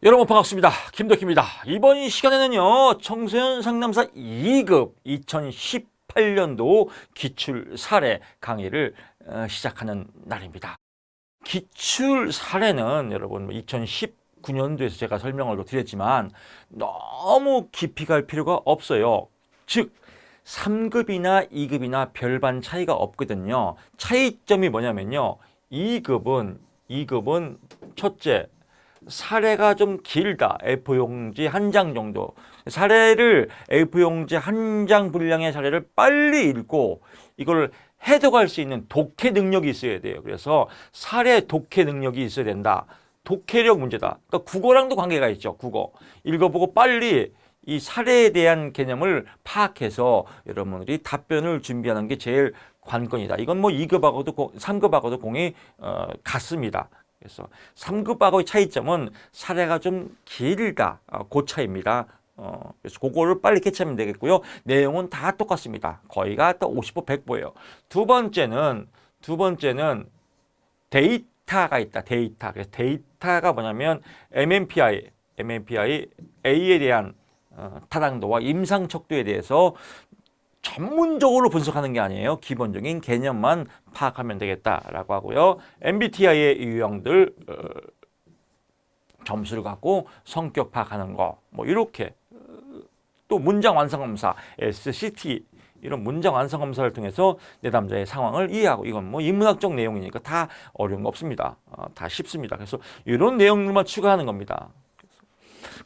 여러분 반갑습니다. 김덕희입니다. 이번 시간에는요, 청소년 상담사 2급 2018년도 기출 사례 강의를 시작하는 날입니다. 기출 사례는 여러분 2019년도에서 제가 설명을 드렸지만 너무 깊이 갈 필요가 없어요. 즉 3급이나 2급이나 별반 차이가 없거든요. 차이점이 뭐냐면요. 2급은 첫째, 사례가 좀 길다. A4용지 한 장 정도. 사례를 A4용지 한 장 분량의 사례를 빨리 읽고 이걸 해독할 수 있는 독해 능력이 있어야 돼요. 그래서 사례 독해 능력이 있어야 된다. 독해력 문제다. 그러니까 국어랑도 관계가 있죠. 국어. 읽어보고 빨리 이 사례에 대한 개념을 파악해서 여러분들이 답변을 준비하는 게 제일 관건이다. 이건 뭐 2급하고도 3급하고도 공이 같습니다. 그래서 3급하고의 차이점은 사례가 좀 길다. 그 차이입니다. 그래서 그거를 빨리 캐치하면 되겠고요. 내용은 다 똑같습니다. 거의가 또 50보 100보예요. 두 번째는 데이터가 있다. 데이터. 그래서 데이터가 뭐냐면 MMPI A에 대한 타당도와 임상 척도에 대해서 전문적으로 분석하는 게 아니에요. 기본적인 개념만 파악하면 되겠다라고 하고요. MBTI의 유형들 점수를 갖고 성격 파악하는 거 뭐 이렇게 또 문장 완성 검사 SCT 이런 문장 완성 검사를 통해서 내담자의 상황을 이해하고 이건 뭐 인문학적 내용이니까 다 어려운 거 없습니다. 다 쉽습니다. 그래서 이런 내용들만 추가하는 겁니다.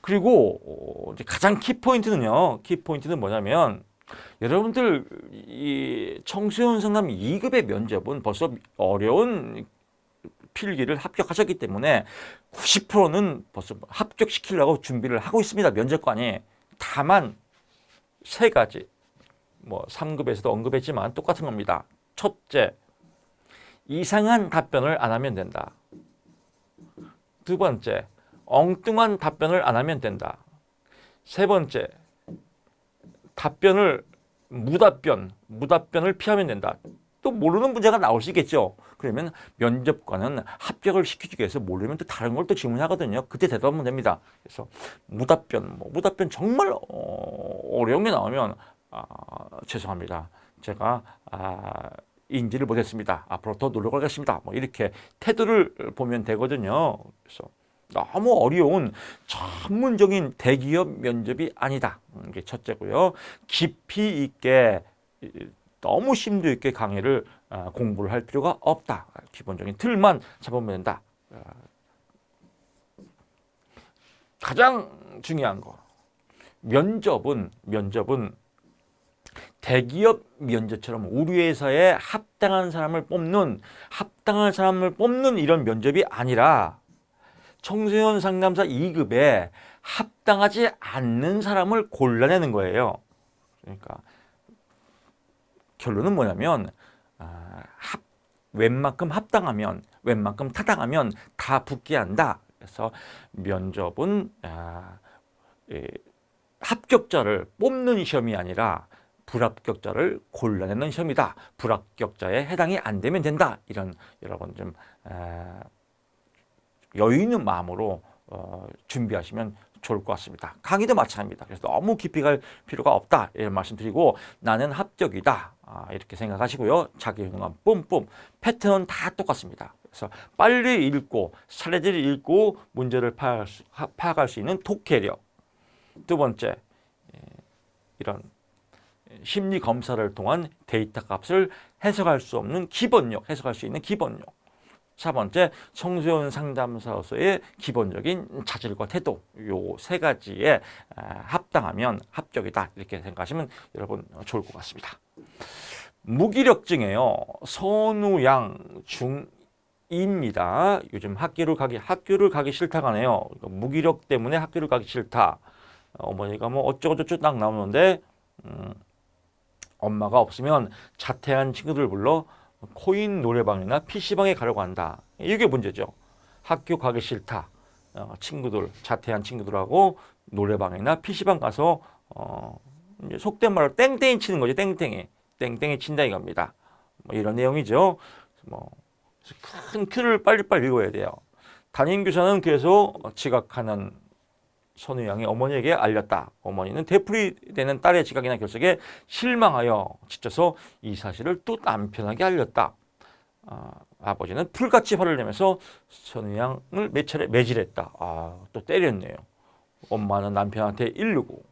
그리고 이제 가장 키포인트는 뭐냐면 여러분들 이 청소년 상담 2급의 면접은 벌써 어려운 필기를 합격하셨기 때문에 90%는 벌써 합격시키려고 준비를 하고 있습니다. 면접관이. 다만 세 가지 뭐 3급에서도 언급했지만 똑같은 겁니다. 첫째, 이상한 답변을 안 하면 된다. 두 번째, 엉뚱한 답변을 안 하면 된다. 세 번째, 무답변을 피하면 된다. 또 모르는 문제가 나올 수 있겠죠. 그러면 면접관은 합격을 시키기 위해서 모르면 또 다른 걸 또 질문하거든요. 그때 대답하면 됩니다. 그래서 무답변 정말 어려운 게 나오면 죄송합니다. 제가 인지를 못했습니다. 앞으로 더 노력하겠습니다. 뭐 이렇게 태도를 보면 되거든요. 그래서 너무 어려운 전문적인 대기업 면접이 아니다. 이게 첫째고요. 깊이 있게 너무 심도 있게 강의를 공부를 할 필요가 없다. 기본적인 틀만 잡으면 된다. 가장 중요한 거. 면접은 대기업 면접처럼 우리 회사에 합당한 사람을 뽑는 이런 면접이 아니라 청소년 상담사 2급에 합당하지 않는 사람을 골라내는 거예요. 그러니까 결론은 뭐냐면 웬만큼 합당하면 웬만큼 타당하면 다 붙게 한다. 그래서 면접은 합격자를 뽑는 시험이 아니라 불합격자를 골라내는 시험이다. 불합격자에 해당이 안 되면 된다. 이런 여러분 좀 여유 있는 마음으로 준비하시면 좋을 것 같습니다. 강의도 마찬가지입니다. 그래서 너무 깊이 갈 필요가 없다. 이런 말씀 드리고 나는 합격이다. 이렇게 생각하시고요. 자기응감 뿜뿜. 패턴은 다 똑같습니다. 그래서 빨리 읽고 사례들을 읽고 문제를 파악할 수 있는 독해력. 두 번째, 이런 심리 검사를 통한 데이터 값을 해석할 수 있는 기본력. 4번째, 청소년 상담사로서의 기본적인 자질과 태도. 요 세 가지에 합당하면 합격이다. 이렇게 생각하시면 여러분 좋을 것 같습니다. 무기력증이에요. 선우양 중2입니다. 요즘 학교를 가기 싫다고 하네요. 무기력 때문에 학교를 가기 싫다. 어머니가 뭐 어쩌고저쩌고 딱 나오는데 엄마가 없으면 자퇴한 친구들 불러 코인 노래방이나 PC방에 가려고 한다. 이게 문제죠. 학교 가기 싫다. 자퇴한 친구들하고 노래방이나 PC방 가서 이제 속된 말로 땡땡이 치는 거죠. 땡땡이 친다 이겁니다. 뭐 이런 내용이죠. 뭐 큰 틀을 빨리빨리 읽어야 돼요. 담임교사는 그래서 지각하는 선우양이 어머니에게 알렸다. 어머니는 되풀이되는 딸의 지각이나 결석에 실망하여 지쳐서 이 사실을 또 남편에게 알렸다. 아버지는 풀같이 화를 내면서 선우양을 몇 차례 매질했다. 또 때렸네요. 엄마는 남편한테 이르고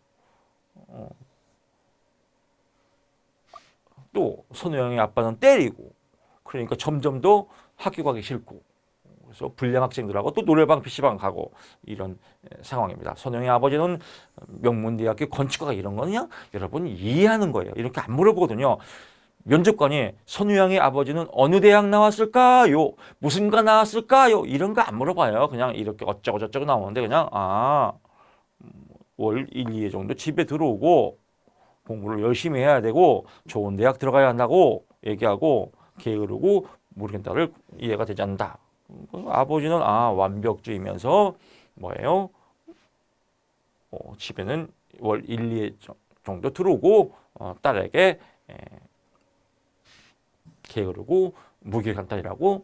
또 선우양의 아빠는 때리고, 그러니까 점점 더 학교 가기 싫고, 그래서 불량 학생들하고 또 노래방, PC방 가고 이런 상황입니다. 선우양의 아버지는 명문대학교 건축가가 이런 거 그냥 여러분 이해하는 거예요. 이렇게 안 물어보거든요. 면접관이 선우양의 아버지는 어느 대학 나왔을까요? 무슨 과 나왔을까요? 이런 거 안 물어봐요. 그냥 이렇게 어쩌고 저쩌고 나오는데 그냥 월 1, 2회 정도 집에 들어오고 공부를 열심히 해야 되고 좋은 대학 들어가야 한다고 얘기하고 게으르고 모르겠다를 이해가 되지 않는다. 아버지는 완벽주의면서 뭐예요? 집에는 월 1, 2회 정도 들어오고 딸에게 게으르고 무기력한 딸이라고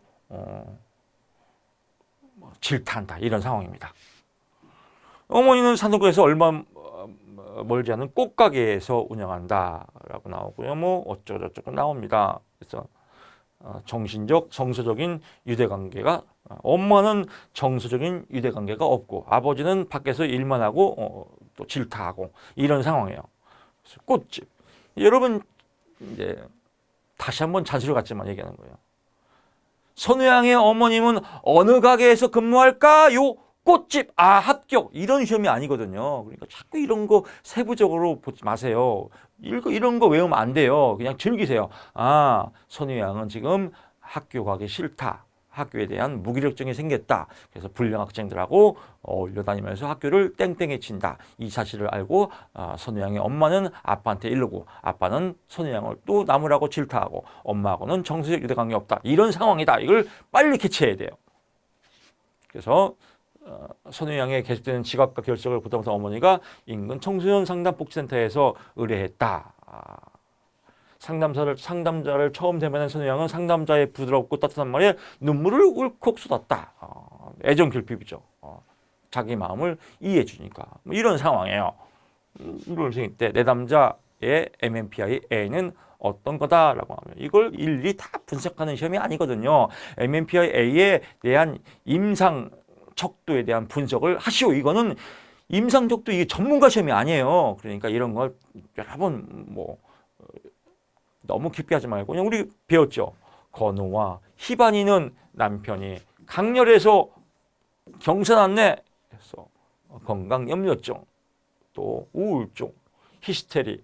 질타한다. 이런 상황입니다. 어머니는 산동구에서 얼마 멀지 않은 꽃가게에서 운영한다라고 나오고요. 뭐 어쩌고저쩌고 나옵니다. 그래서 정신적, 정서적인 유대관계가, 엄마는 정서적인 유대관계가 없고 아버지는 밖에서 일만 하고 또 질타하고 이런 상황이에요. 그래서 꽃집. 여러분 이제 다시 한번 잔소리 같지만 얘기하는 거예요. 선우양의 어머님은 어느 가게에서 근무할까요? 꽃집. 합격. 이런 시험이 아니거든요. 그러니까 자꾸 이런 거 세부적으로 보지 마세요. 이런 거 외우면 안 돼요. 그냥 즐기세요. 선우양은 지금 학교 가기 싫다. 학교에 대한 무기력증이 생겼다. 그래서 불량 학생들하고 어울려 다니면서 학교를 땡땡이 친다. 이 사실을 알고 선우양의 엄마는 아빠한테 이르고 아빠는 선우양을 또 나무라고 질타하고 엄마하고는 정서적 유대관계 없다. 이런 상황이다. 이걸 빨리 캐치해야 돼요. 그래서 선우양의 계속되는 지각과 결석을 보다면서 어머니가 인근 청소년 상담복지센터에서 의뢰했다. 상담자를 처음 대면한 선우양은 상담자의 부드럽고 따뜻한 말에 눈물을 울컥 쏟았다. 애정 결핍이죠. 자기 마음을 이해해 주니까. 이런 상황이에요. 이런 생일 때 내담자의 MMPI A는 어떤 거다라고 하면 이걸 일일이 다 분석하는 시험이 아니거든요. MMPI A에 대한 임상 척도에 대한 분석을 하시오. 이거는 임상적도 이게 전문가 시험이 아니에요. 그러니까 이런 걸 여러분 너무 깊게 하지 말고 그냥 우리 배웠죠. 건우와 희반이는 남편이 강렬해서 경사났네. 그래서 건강염려증, 또 우울증, 히스테리,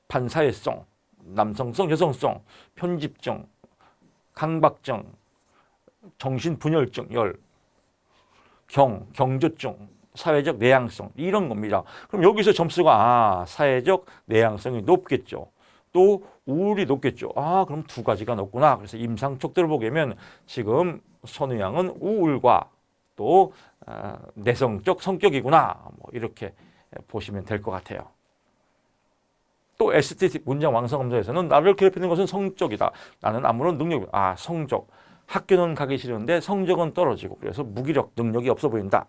반사회성, 남성성, 여성성, 편집증, 강박증, 정신분열증, 경조증, 사회적 내향성 이런 겁니다. 그럼 여기서 점수가 사회적 내향성이 높겠죠. 또 우울이 높겠죠. 그럼 두 가지가 높구나. 그래서 임상척도를 보게 되면 지금 선우양은 우울과 또 내성적 성격이구나. 이렇게 보시면 될 것 같아요. 또 ST 문장 완성 검사에서는 나를 괴롭히는 것은 성적이다. 나는 아무런 능력이 성적. 학교는 가기 싫은데 성적은 떨어지고 그래서 무기력, 능력이 없어 보인다.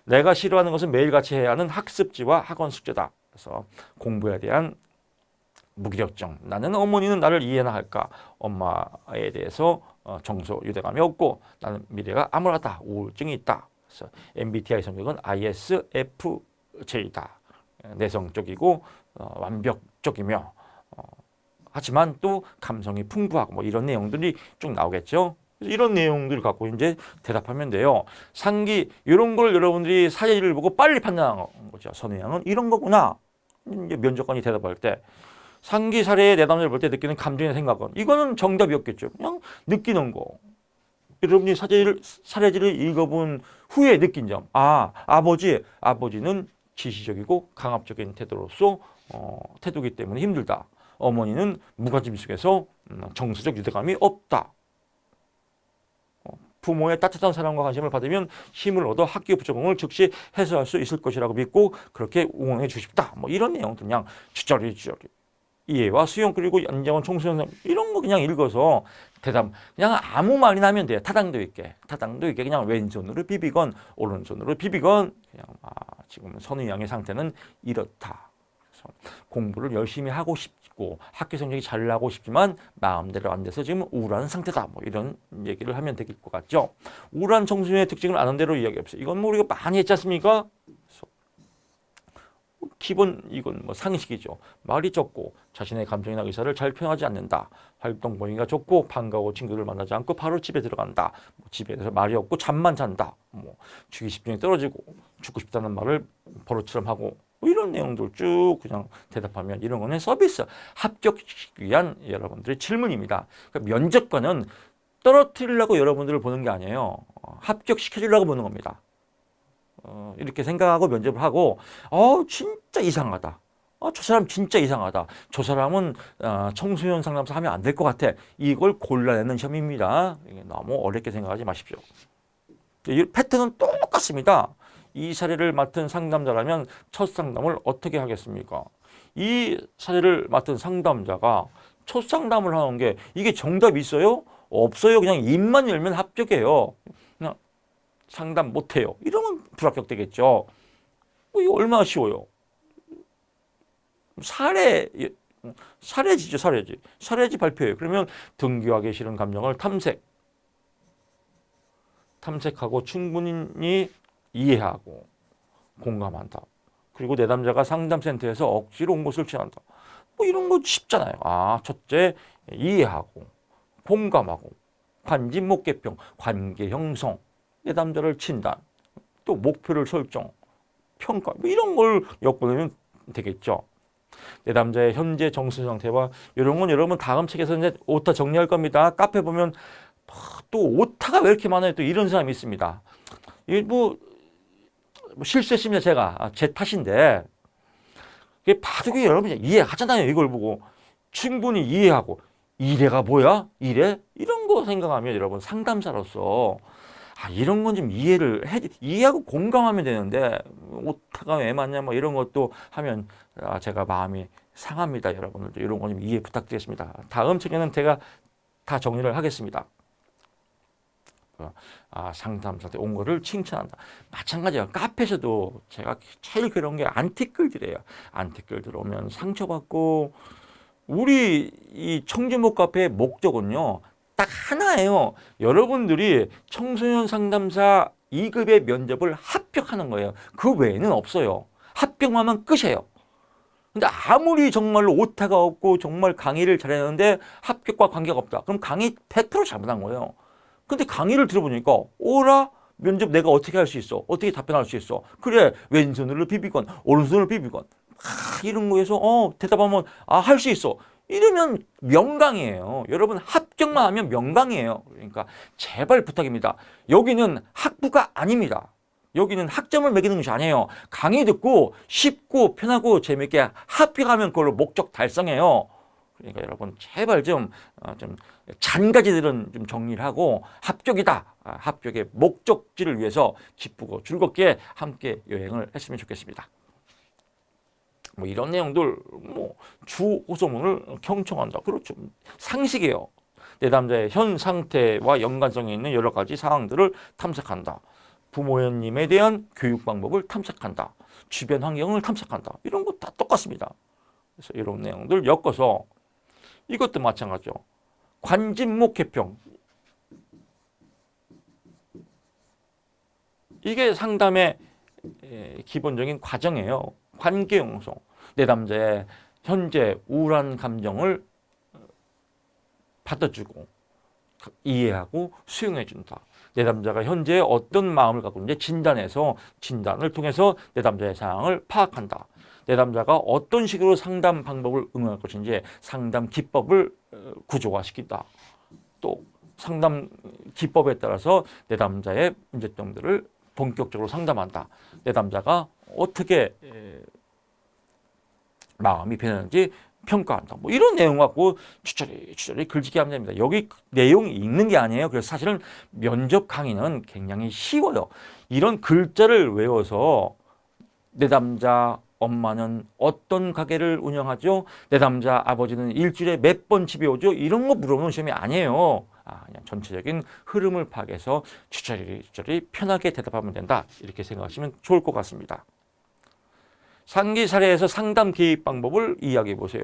내가 싫어하는 것은 매일같이 해야 하는 학습지와 학원 숙제다. 그래서 공부에 대한 무기력증. 나는 어머니는 나를 이해나 할까? 엄마에 대해서 정서 유대감이 없고 나는 미래가 암울하다. 우울증이 있다. 그래서 MBTI 성격은 ISFJ다. 내성적이고 완벽적이며 하지만 또 감성이 풍부하고 이런 내용들이 쭉 나오겠죠. 이런 내용들을 갖고 이제 대답하면 돼요. 상기 이런 걸 여러분들이 사례를 보고 빨리 판단하는 거죠. 선우양은 이런 거구나. 이제 면접관이 대답할 때 상기 사례의 내담자를 볼 때 느끼는 감정이나 생각은 이거는 정답이었겠죠. 그냥 느끼는 거. 여러분이 사례지를 읽어본 후에 느낀 점. 아버지는 지시적이고 강압적인 태도기 때문에 힘들다. 어머니는 무관심 속에서 정서적 유대감이 없다. 부모의 따뜻한 사랑과 관심을 받으면 힘을 얻어 학교 부적응을 즉시 해소할 수 있을 것이라고 믿고 그렇게 응원해 주십다. 이런 내용들 그냥 주저리 이해와 수용 그리고 연장원 청소년 이런 거 그냥 읽어서 대답 그냥 아무 말이나 하면 돼요. 타당도 있게 그냥 왼손으로 비비건 오른손으로 비비건 그냥 지금 선우 양의 상태는 이렇다. 그래서 공부를 열심히 하고 싶고 학교 성적이 잘 나고 싶지만 마음대로 안 돼서 지금 우울한 상태다. 뭐 이런 얘기를 하면 될 것 같죠. 우울한 청소년의 특징을 아는 대로 이야기해보세요. 이건 뭐 우리가 많이 했지 않습니까? 기본 이건 뭐 상식이죠. 말이 적고 자신의 감정이나 의사를 잘 표현하지 않는다. 활동 범위가 좁고 반가워 친구들 만나지 않고 바로 집에 들어간다. 뭐 집에서 말이 없고 잠만 잔다. 뭐 주기 집중이 떨어지고 죽고 싶다는 말을 버릇처럼 하고 뭐 이런 내용들 쭉 그냥 대답하면 이런 거는 서비스 합격시키기 위한 여러분들의 질문입니다. 그러니까 면접관은 떨어뜨리려고 여러분들을 보는 게 아니에요. 합격시켜주려고 보는 겁니다. 이렇게 생각하고 면접을 하고 진짜 이상하다. 저 사람 진짜 이상하다. 저 사람은 청소년 상담사 하면 안 될 것 같아. 이걸 골라내는 시험입니다. 너무 어렵게 생각하지 마십시오. 이 패턴은 똑같습니다. 이 사례를 맡은 상담자라면 첫 상담을 어떻게 하겠습니까? 이 사례를 맡은 상담자가 첫 상담을 하는 게 이게 정답이 있어요? 없어요. 그냥 입만 열면 합격이에요. 그냥 상담 못해요. 이러면 불합격되겠죠. 이거 얼마나 쉬워요. 사례지죠, 사례지. 사례지 발표해요. 그러면 등교하기 싫은 감정을 탐색하고 충분히 이해하고 공감한다. 그리고 내담자가 상담센터에서 억지로 온 것을 취한다. 뭐 이런 거 쉽잖아요. 첫째, 이해하고 공감하고 관심목계평, 관계 형성, 내담자를 진단, 또 목표를 설정, 평가 뭐 이런 걸 엿보면 되겠죠. 내담자의 현재 정신 상태와 이런 건 여러분 다음 책에서 이제 오타 정리할 겁니다. 카페 보면 또 오타가 왜 이렇게 많아요? 또 이런 사람이 있습니다. 이게 뭐 실수했습니다. 제가 제 탓인데 이게 바둑이 여러분 이해하잖아요. 이걸 보고 충분히 이해하고 이래가 뭐야? 이래? 이런 거 생각하면 여러분 상담사로서 이런 건 좀 이해하고 공감하면 되는데 오타가 왜 맞냐 뭐 이런 것도 하면 제가 마음이 상합니다. 여러분들도 이런 거 좀 이해 부탁드리겠습니다. 다음 책에는 제가 다 정리를 하겠습니다. 상담사한테 온 거를 칭찬한다. 마찬가지야. 카페에서도 제가 제일 그런 게 안티글들이에요. 안티글들 오면 상처받고 우리 이 청주목 카페의 목적은요. 딱 하나예요. 여러분들이 청소년 상담사 2급의 면접을 합격하는 거예요. 그 외에는 없어요. 합격만 하면 끝이에요. 근데 아무리 정말로 오타가 없고 정말 강의를 잘했는데 합격과 관계가 없다. 그럼 강의 100% 잘못한 거예요. 근데 강의를 들어보니까 오라 면접 내가 어떻게 할 수 있어? 어떻게 답변할 수 있어? 그래 왼손으로 비비건 오른손으로 비비건 이런 거에서 대답하면 할 수 있어. 이러면 명강이에요. 여러분 합격만 하면 명강이에요. 그러니까 제발 부탁입니다. 여기는 학부가 아닙니다. 여기는 학점을 매기는 것이 아니에요. 강의 듣고 쉽고 편하고 재밌게 합격하면 그걸로 목적 달성해요. 그러니까 여러분 제발 좀 잔가지들은 좀 정리를 하고 합격이다. 합격의 목적지를 위해서 기쁘고 즐겁게 함께 여행을 했으면 좋겠습니다. 뭐 이런 내용들 주 호소문을 경청한다. 그렇죠. 상식이에요. 내담자의 현 상태와 연관성이 있는 여러 가지 사항들을 탐색한다. 부모님에 대한 교육 방법을 탐색한다. 주변 환경을 탐색한다. 이런 거 다 똑같습니다. 그래서 이런 내용들 엮어서 이것도 마찬가지죠. 관심목 개평. 이게 상담의 기본적인 과정이에요. 관계 형성. 내담자의 현재 우울한 감정을 받아주고 이해하고 수용해준다. 내담자가 현재 어떤 마음을 갖고 있는지 진단을 통해서 내담자의 상황을 파악한다. 내담자가 어떤 식으로 상담 방법을 응용할 것인지 상담 기법을 구조화시킨다. 또 상담 기법에 따라서 내담자의 문제점들을 본격적으로 상담한다. 내담자가 어떻게 마음이 변하는지 평가한다. 뭐 이런 내용 갖고 추천이 글짓기 하면 됩니다. 여기 내용이 있는 게 아니에요. 그래서 사실은 면접 강의는 굉장히 쉬워요. 이런 글자를 외워서 내담자 엄마는 어떤 가게를 운영하죠? 내담자 아버지는 일주일에 몇 번 집에 오죠? 이런 거 물어보는 시험이 아니에요. 그냥 전체적인 흐름을 파악해서 주저리 편하게 대답하면 된다. 이렇게 생각하시면 좋을 것 같습니다. 상기 사례에서 상담 개입 방법을 이야기해 보세요.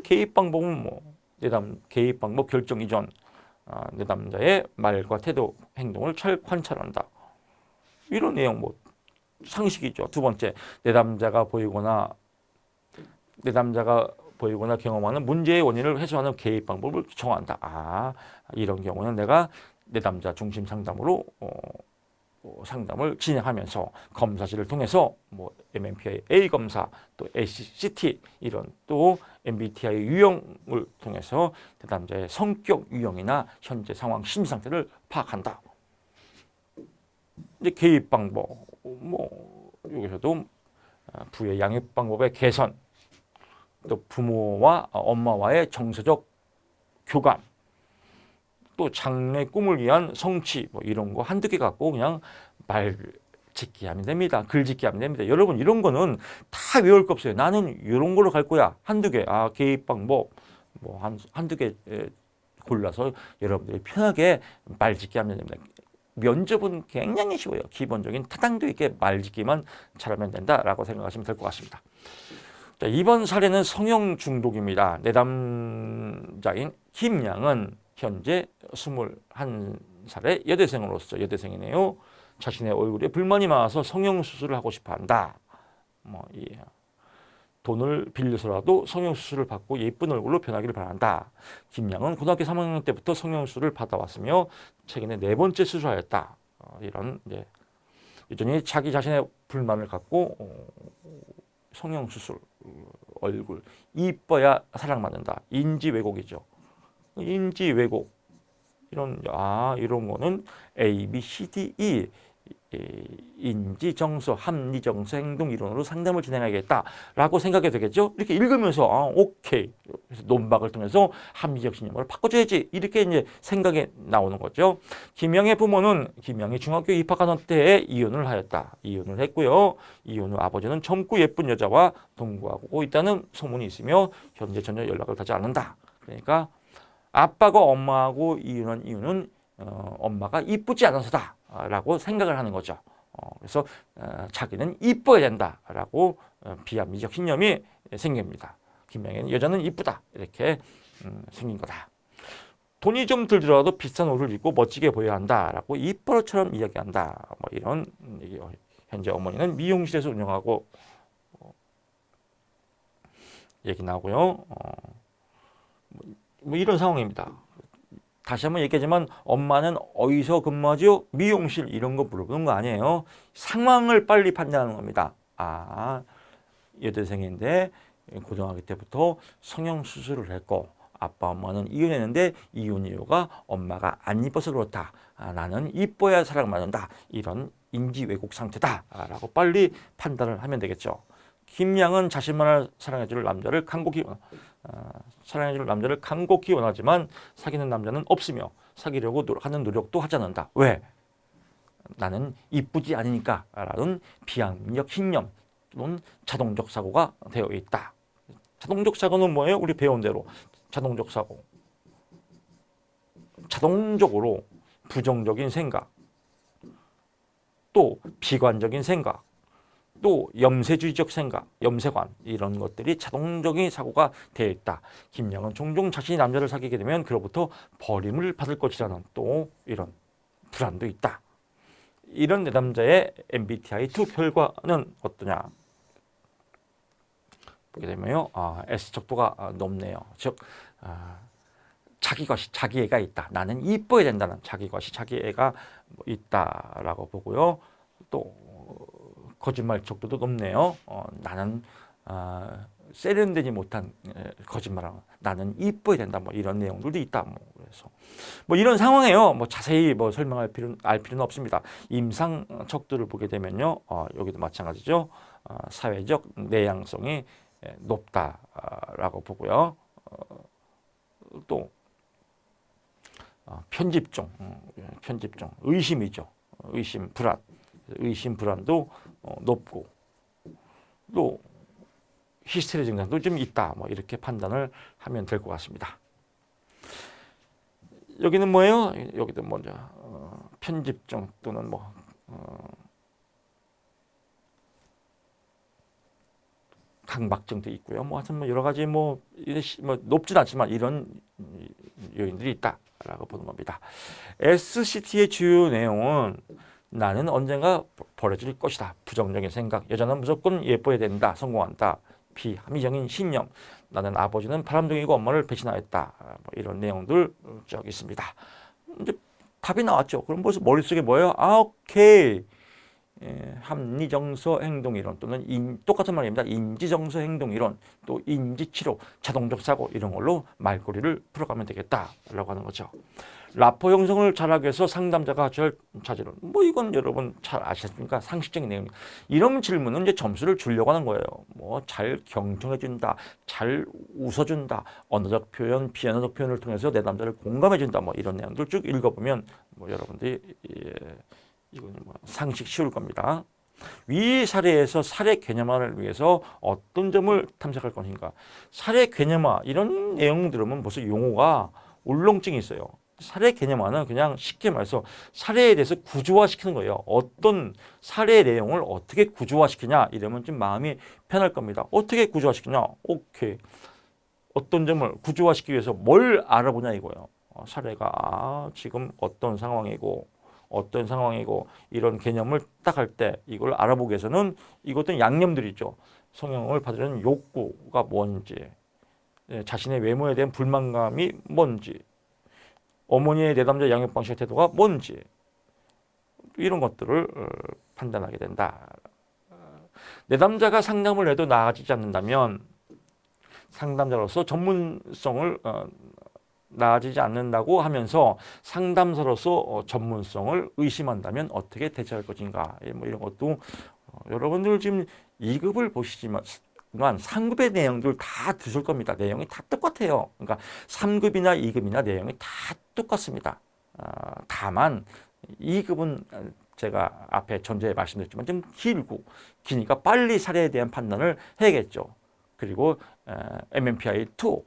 개입 방법은 개입 방법 결정 이전, 내담자의 말과 태도, 행동을 잘 관찰한다. 이런 내용 상식이죠. 두 번째, 내담자가 보이거나 경험하는 문제의 원인을 해소하는 개입 방법을 정한다. 이런 경우는 내가 내담자 중심 상담으로 상담을 진행하면서 검사실을 통해서 MMPI A 검사, 또 ACT 이런 또 MBTI 유형을 통해서 내담자의 성격 유형이나 현재 상황 심리 상태를 파악한다. 이제 개입 방법, 여기서도 부의 양육 방법의 개선, 또 부모와 엄마와의 정서적 교감, 또 장래 꿈을 위한 성취 이런 거 한두 개 갖고 그냥 말 짓기 하면 됩니다. 글 짓기 하면 됩니다. 여러분 이런 거는 다 외울 거 없어요. 나는 이런 걸로 갈 거야. 한두 개. 개입 방법 한두 개 골라서 여러분들이 편하게 말 짓기 하면 됩니다. 면접은 굉장히 쉬워요. 기본적인 타당도 있게 말 짓기만 잘하면 된다라고 생각하시면 될 것 같습니다. 자, 이번 사례는 성형 중독입니다. 내담자인 김양은 현재 21살의 여대생으로서 여대생이네요. 자신의 얼굴에 불만이 많아서 성형수술을 하고 싶어 한다. 돈을 빌려서라도 성형수술을 받고 예쁜 얼굴로 변하기를 바란다. 김양은 고등학교 3학년 때부터 성형수술을 받아왔으며 최근에 4번째 수술하였다. 이런 여전히 자기 자신의 불만을 갖고 성형수술, 얼굴 이뻐야 사랑받는다. 인지 왜곡이죠. 인지 왜곡 이런 거는 A, B, C, D, E 인지, 정서, 합리, 정서, 행동 이론으로 상담을 진행하겠다라고 생각이 되겠죠. 이렇게 읽으면서 오케이. 그래서 논박을 통해서 합리적 신념을 바꿔줘야지 이렇게 이제 생각이 나오는 거죠. 김양의 부모는 김양이 중학교 입학하던 때에 이혼을 하였다. 이혼을 했고요. 이혼 후 아버지는 젊고 예쁜 여자와 동거하고 있다는 소문이 있으며 현재 전혀 연락을 하지 않는다. 그러니까 아빠가 엄마하고 이혼한 이유는 엄마가 이쁘지 않아서다라고 생각을 하는 거죠. 그래서 자기는 이뻐야 된다라고 비합리적 신념이 생깁니다. 김양의 여자는 이쁘다 이렇게 생긴 거다. 돈이 좀 들더라도 비싼 옷을 입고 멋지게 보여야 한다라고 이뻐처럼 이야기한다. 이런 얘기예요. 현재 어머니는 미용실에서 운영하고 얘기 나오고요. 이런 상황입니다. 다시 한번 얘기하지만 엄마는 어디서 근무하죠? 미용실 이런 거 물어보는 거 아니에요. 상황을 빨리 판단하는 겁니다. 여대생인데 고등학교 때부터 성형수술을 했고 아빠 엄마는 이혼했는데 이혼 이유가 엄마가 안 이뻐서 그렇다. 나는 이뻐야 사랑받는다. 이런 인지 왜곡 상태다라고 빨리 판단을 하면 되겠죠. 김양은 자신만을 사랑해줄 남자를 간곡히 원하지만 사귀는 남자는 없으며 사귀려고 하는 노력도 하지 않는다. 왜? 나는 이쁘지 않으니까 라는 비합리적 신념 또는 자동적 사고가 되어 있다. 자동적 사고는 뭐예요? 우리 배운 대로 자동적 사고. 자동적으로 부정적인 생각, 또 비관적인 생각, 또 염세주의적 생각, 염세관 이런 것들이 자동적인 사고가 되어 있다. 김양은 종종 자신이 남자를 사귀게 되면 그로부터 버림을 받을 것이라는 또 이런 불안도 있다. 이런 내담자의 MBTI2 결과는 어떠냐? 보게 되면요, S 척도가 높네요. 즉 자기 것이 자기애가 있다. 나는 이뻐야 된다는 자기 것이 자기애가 있다라고 보고요. 또 거짓말 척도도 높네요. 나는 세련되지 못한 거짓말하고 나는 이뻐야 된다. 이런 내용들도 있다. 그래서 이런 상황이에요. 자세히 설명할 필요는 없습니다. 임상 척도를 보게 되면요, 여기도 마찬가지죠. 사회적 내향성이 높다라고 보고요. 또 편집종, 의심이죠. 의심, 불안도 높고 또 히스테리 증상도 좀 있다. 뭐 이렇게 판단을 하면 될 것 같습니다. 여기는 뭐예요? 여기도 먼저 편집증 또는 뭐 강박증도 있고요. 뭐 하여튼 뭐 여러 가지 뭐 높진 않지만 이런 요인들이 있다라고 보는 겁니다. SCT의 주요 내용은 나는 언젠가 버려질 것이다. 부정적인 생각. 여자는 무조건 예뻐야 된다. 성공한다. B. 합리적인 신념. 나는 아버지는 바람둥이고 엄마를 배신하였다. 뭐 이런 내용들 쭉 있습니다. 이제 답이 나왔죠. 그럼 벌써 머릿속에 뭐예요? 아, 오케이. 합리정서 행동이론 또는 똑같은 말입니다. 인지정서 행동이론 또 인지치료, 자동적 사고 이런 걸로 말꼬리를 풀어가면 되겠다라고 하는 거죠. 라포 형성을 잘하기 위해서 상담자가 자제론. 뭐 이건 여러분 잘 아시겠습니까? 상식적인 내용. 이런 질문은 이제 점수를 주려고 하는 거예요. 뭐 잘 경청해준다, 잘 웃어준다, 언어적 표현, 비언어적 표현을 통해서 내 남자를 공감해준다. 뭐 이런 내용들 쭉 읽어보면 뭐 여러분들이 이건 뭐 상식 쉬울 겁니다. 위 사례에서 사례 개념화를 위해서 어떤 점을 탐색할 것인가. 사례 개념화 이런 내용 들으면 벌써 용어가 울렁증이 있어요. 사례 개념화는 그냥 쉽게 말해서 사례에 대해서 구조화시키는 거예요. 어떤 사례 내용을 어떻게 구조화시키냐 이러면 좀 마음이 편할 겁니다. 어떻게 구조화시키냐? 오케이. 어떤 점을 구조화시키기 위해서 뭘 알아보냐 이거예요. 사례가 지금 어떤 상황이고 이런 개념을 딱 할 때 이걸 알아보기 위해서는 이것도 양념들이 있죠. 성형을 받으려는 욕구가 뭔지, 자신의 외모에 대한 불만감이 뭔지, 어머니의 내담자 양육 방식의 태도가 뭔지 이런 것들을 판단하게 된다. 내담자가 상담을 해도 나아지지 않는다면 상담자로서 전문성을 나아지지 않는다고 하면서 상담사로서 전문성을 의심한다면 어떻게 대처할 것인가. 뭐 이런 것도 여러분들 지금 2급을 보시지만 상급의 내용들 다 드실 겁니다. 내용이 다 똑같아요. 그러니까 3급이나 2급이나 내용이 다 똑같습니다. 다만 2급은 제가 앞에 전제에 말씀드렸지만 좀 기니까 빨리 사례에 대한 판단을 해야겠죠. 그리고 MMPI-2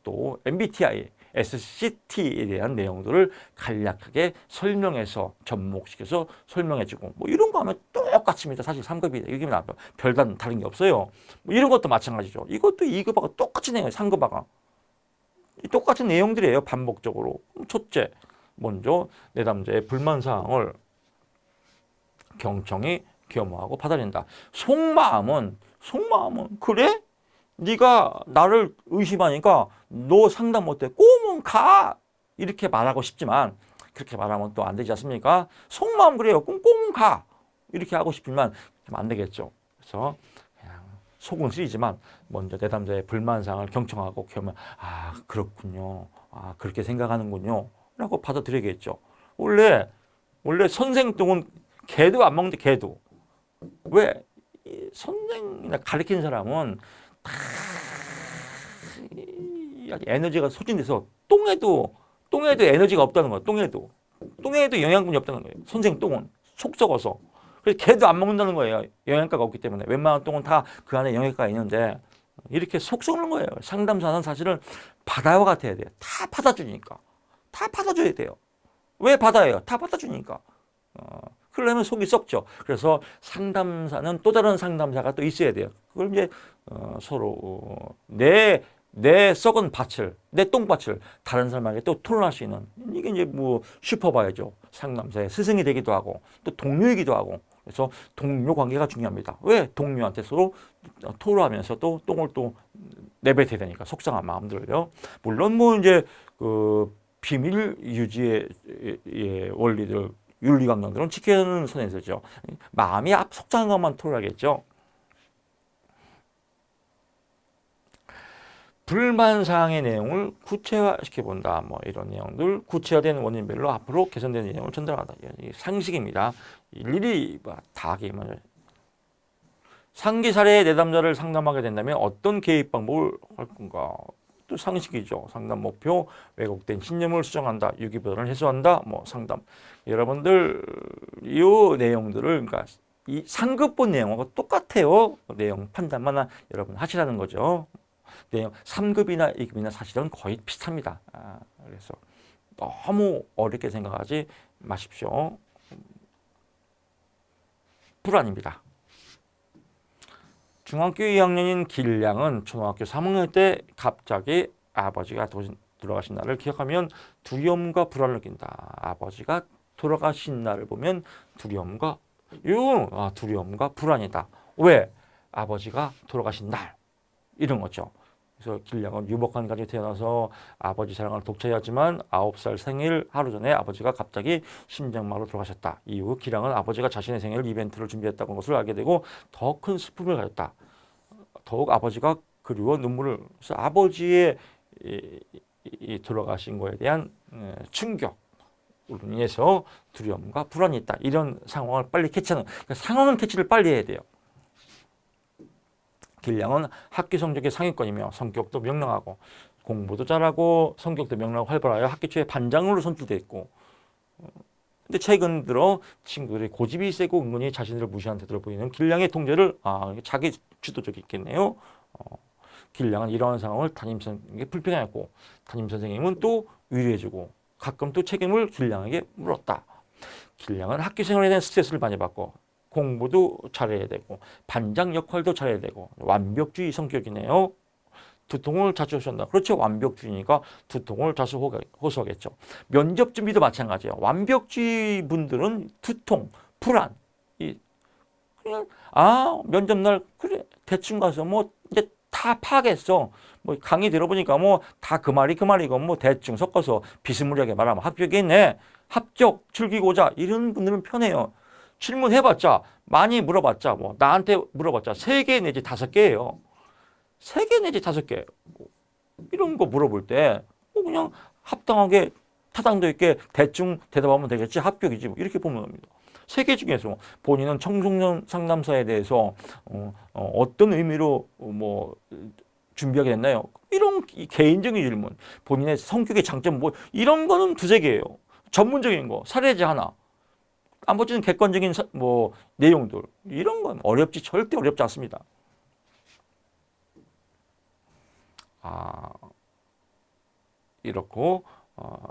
또 MBTI SCT에 대한 내용들을 간략하게 설명해서 접목시켜서 설명해주고 뭐 이런 거 하면 똑같습니다. 사실 3급이 2급이 별다른 다른 게 없어요. 뭐 이런 것도 마찬가지죠. 이것도 2급하고 똑같이 내용이에요. 3급하고 똑같은 내용들이에요. 반복적으로. 첫째, 먼저 내담자의 불만사항을 경청이 겸허하고 받아낸다. 속마음은 그래? 네가 나를 의심하니까 너 상담 못해. 꼬문 가! 이렇게 말하고 싶지만 그렇게 말하면 또 안 되지 않습니까? 속마음 그래요. 꼬문 가! 이렇게 하고 싶지만 좀 안 되겠죠. 그래서 그냥 속은 쓰리지만 먼저 내담자의 불만사항을 경청하고 겸허 그렇군요. 그렇게 생각하는군요. 라고 받아들여야겠죠. 원래 선생똥은 개도 안 먹는데 개도. 왜? 선생이나 가르치는 사람은 다 에너지가 소진돼서 똥에도 에너지가 없다는 거예요. 똥에도 영양분이 없다는 거예요. 선생 똥은 속 썩어서. 그래서 개도 안 먹는다는 거예요. 영양가가 없기 때문에. 웬만한 똥은 다 그 안에 영양가가 있는데 이렇게 속 썩는 거예요. 상담사는 사실은 바다와 같아야 돼요. 다 받아주니까. 다 받아줘야 돼요. 왜 받아요? 다 받아주니까. 그러려면 속이 썩죠. 그래서 상담사는 또 다른 상담사가 또 있어야 돼요. 그걸 이제 서로 내 썩은 밭을, 내 똥밭을 다른 사람에게 또 토론할 수 있는 이게 이제 뭐 슈퍼바이저 상담사의 스승이 되기도 하고 또 동료이기도 하고 그래서 동료 관계가 중요합니다. 왜? 동료한테 서로 토로하면서 또 똥을 또 내뱉어야 되니까 속상한 마음들을요. 물론 뭐 이제 그 비밀 유지의 원리들 윤리강령들은 지키는 선에서죠. 마음이 속상한 것만 토로하겠죠. 불만사항의 내용을 구체화시켜본다. 뭐 이런 내용들 구체화된 원인별로 앞으로 개선되는 내용을 전달한다. 상식입니다. 일일이 다 개입하죠. 상기 사례의 내담자를 상담하게 된다면 어떤 개입 방법을 할 건가? 또 상식이죠. 상담 목표, 왜곡된 신념을 수정한다, 유기부담을 해소한다, 뭐 상담. 여러분들 이 내용들을 그러니까 이 상급본 내용하고 똑같아요. 내용 판단만 여러분 하시라는 거죠. 내용 3급이나 2급이나 사실은 거의 비슷합니다. 그래서 너무 어렵게 생각하지 마십시오. 불안입니다. 중학교 2학년인 길량은 초등학교 3학년 때 갑자기 아버지가 돌아가신 날을 기억하면 두려움과 불안을 느낀다. 아버지가 돌아가신 날을 보면 두려움과 불안이다. 왜? 아버지가 돌아가신 날. 이런 거죠. 그래서 길량은 유복한 가정에 태어나서 아버지 사랑을 독차지하지만 9살 생일 하루 전에 아버지가 갑자기 심장마비로 돌아가셨다. 이후 길량은 아버지가 자신의 생일 이벤트를 준비했다는 것을 알게 되고 더 큰 슬픔을 가졌다. 더욱 아버지가 그리워 눈물을 그래서 아버지의 이 돌아가신 거에 대한 충격으로 인해서 두려움과 불안이 있다. 이런 상황을 빨리 캐치하는 그러니까 상황은 캐치를 빨리 해야 돼요. 길량은 학교 성적이 상위권이며 성격도 명랑하고 공부도 잘하고 성격도 명랑하고 활발하여 학교 초에 반장으로 선출돼 있고 근데 최근 들어 친구들이 고집이 세고 은근히 자신들을 무시하는 태도를 보이는 길량의 통제를 자기 주도적이 있겠네요. 길량은 이러한 상황을 담임선생님에게 불평했고 담임선생님은 또 위로해주고 가끔 또 책임을 길량에게 물었다. 길량은 학교 생활에 대한 스트레스를 많이 받고 공부도 잘해야 되고 반장 역할도 잘해야 되고 완벽주의 성격이네요. 두통을 자주 호소한다. 그렇죠. 완벽주의니까 두통을 자주 호소하겠죠. 면접 준비도 마찬가지예요. 완벽주의 분들은 두통, 불안. 그냥 면접날 그래 대충 가서 뭐 이제 다 파악했어. 뭐 강의 들어보니까 뭐 다 그 말이고 뭐 대충 섞어서 비스무리하게 말하면 합격이네. 합격 즐기고자 이런 분들은 편해요. 질문해봤자 많이 물어봤자 뭐 나한테 물어봤자 3개 내지 5개예요. 3개 내지 5개 이런 거 물어볼 때 그냥 합당하게 타당도 있게 대충 대답하면 되겠지 합격이지 뭐 이렇게 보면 됩니다. 3개 중에서 본인은 청소년 상담사에 대해서 어떤 의미로 뭐 준비하게 됐나요? 이런 개인적인 질문, 본인의 성격의 장점 뭐 이런 거는 2-3개예요. 전문적인 거 사례지 하나. 나머지는 객관적인 뭐 내용들 이런 건 절대 어렵지 않습니다. 이렇고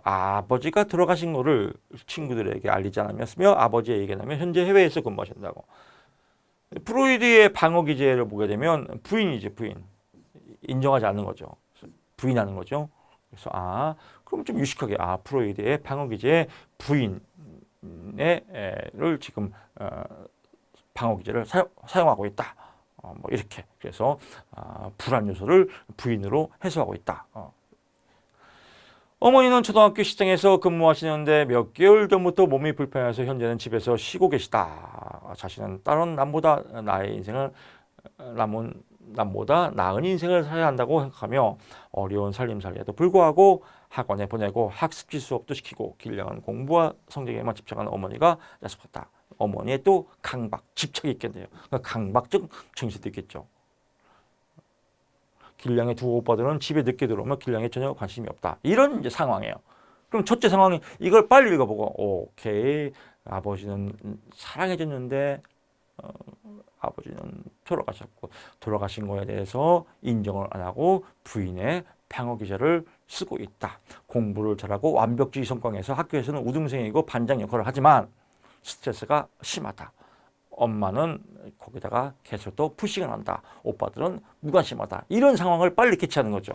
아버지가 돌아가신 거를 친구들에게 알리지 않으며 아버지의 얘기가 나면 현재 해외에서 근무하신다고. 프로이드의 방어 기제를 보게 되면 부인이지 부인. 인정하지 않는 거죠. 부인하는 거죠. 그래서 그럼 좀 유식하게 프로이드의 방어 기제의 부인을 지금 방어 기제를 사용하고 있다. 뭐 이렇게 그래서 불안 요소를 부인으로 해소하고 있다. 어머니는 초등학교 시장에서 근무하시는데 몇 개월 전부터 몸이 불편해서 현재는 집에서 쉬고 계시다. 자신은 다른 남보다 나은 인생을 살아야 한다고 생각하며 어려운 살림살이에도 불구하고 학원에 보내고 학습지 수업도 시키고 길량은 공부와 성적에만 집착하는 어머니가 야속했다. 어머니의 또 강박, 집착이 있겠네요. 강박적 정신도 있겠죠. 길량의 두 오빠들은 집에 늦게 들어오면 길량에 전혀 관심이 없다. 이런 이제 상황이에요. 그럼 첫째 상황이 이걸 빨리 읽어보고 오케이 아버지는 사랑해줬는데 아버지는 돌아가셨고 돌아가신 거에 대해서 인정을 안 하고 부인의 방어 기제를 쓰고 있다. 공부를 잘하고 완벽주의 성공해서 학교에서는 우등생이고 반장 역할을 하지만 스트레스가 심하다. 엄마는 거기다가 계속 또 푸싱을 한다. 오빠들은 무관심하다. 이런 상황을 빨리 캐치하는 거죠.